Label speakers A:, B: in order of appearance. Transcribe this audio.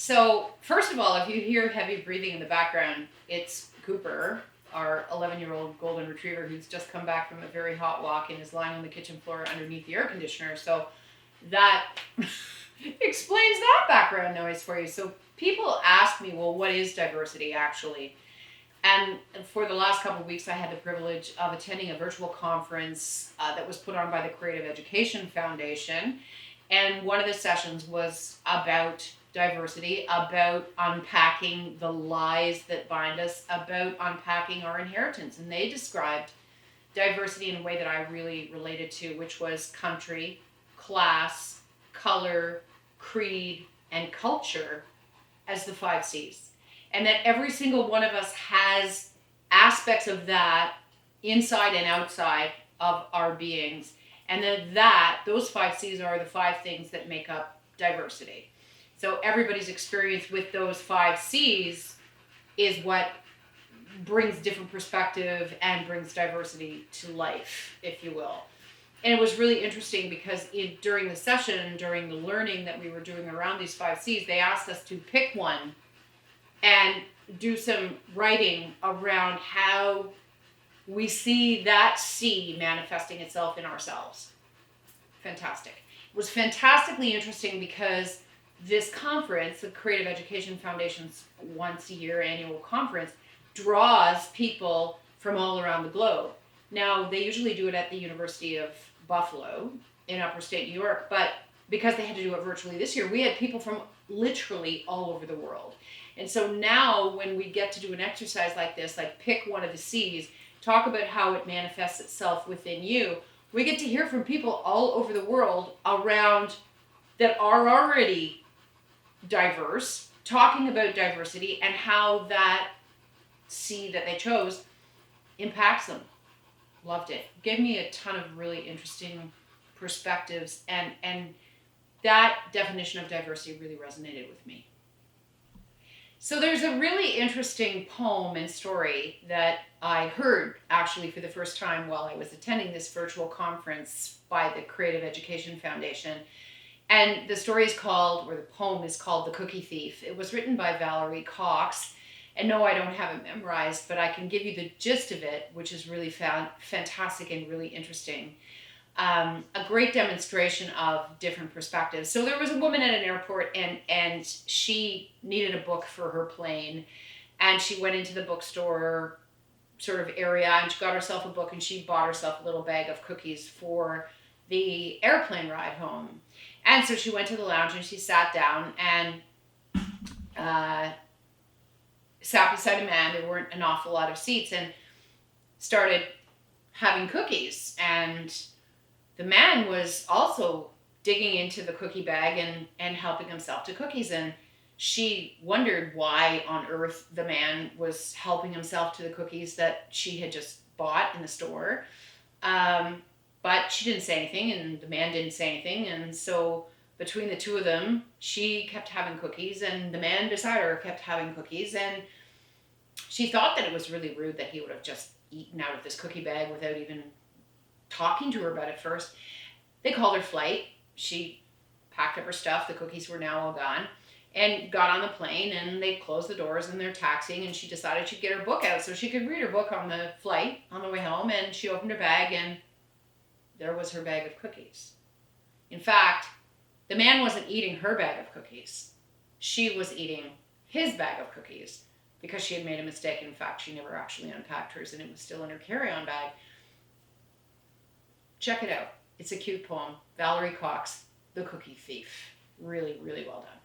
A: So, first of all, if you hear heavy breathing in the background, it's Cooper, our 11-year-old golden retriever who's just come back from a very hot walk and is lying on the kitchen floor underneath the air conditioner. So, that explains that background noise for you. So, people ask me, well, what is diversity actually? And for the last couple of weeks, I had the privilege of attending a virtual conference that was put on by the Creative Education Foundation. And one of the sessions was about diversity, about unpacking the lies that bind us, about unpacking our inheritance. And they described diversity in a way that I really related to, which was country, class, color, creed, and culture as the 5 C's. And that every single one of us has aspects of that inside and outside of our beings. And that those 5 C's are the 5 things that make up diversity. So everybody's experience with those 5 C's is what brings different perspective and brings diversity to life, if you will. And it was really interesting because during the session, during the learning that we were doing around these 5 C's, they asked us to pick one and do some writing around how we see that C manifesting itself in ourselves. Fantastic. It was fantastically interesting because this conference, the Creative Education Foundation's once a year annual conference, draws people from all around the globe. Now, they usually do it at the University of Buffalo in upper state New York, but because they had to do it virtually this year, we had people from literally all over the world. And so now when we get to do an exercise like this, like pick one of the C's, talk about how it manifests itself within you, we get to hear from people all over the world around that are already diverse, talking about diversity and how that C that they chose impacts them. Loved it. Gave me a ton of really interesting perspectives, and that definition of diversity really resonated with me. So there's a really interesting poem and story that I heard actually for the first time while I was attending this virtual conference by the Creative Education Foundation. And the story is called, or the poem is called, The Cookie Thief. It was written by Valerie Cox. And no, I don't have it memorized, but I can give you the gist of it, which is really fantastic and really interesting. A great demonstration of different perspectives. So there was a woman at an airport and she needed a book for her plane. And she went into the bookstore sort of area and she got herself a book and she bought herself a little bag of cookies for the airplane ride home. And so she went to the lounge and she sat down and sat beside a man. There weren't an awful lot of seats, and started having cookies. And the man was also digging into the cookie bag and helping himself to cookies. And she wondered why on earth the man was helping himself to the cookies that she had just bought in the store. But she didn't say anything and the man didn't say anything. And so between the two of them, she kept having cookies and the man beside her kept having cookies. And she thought that it was really rude that he would have just eaten out of this cookie bag without even talking to her about it first. They called her flight. She packed up her stuff. The cookies were now all gone. And got on the plane and they closed the doors and they're taxiing, and she decided she'd get her book out so she could read her book on the flight on the way home. And she opened her bag and there was her bag of cookies. In fact, the man wasn't eating her bag of cookies. She was eating his bag of cookies because she had made a mistake. In fact, she never actually unpacked hers and it was still in her carry-on bag. Check it out. It's a cute poem. Valerie Cox, The Cookie Thief. Really, really well done.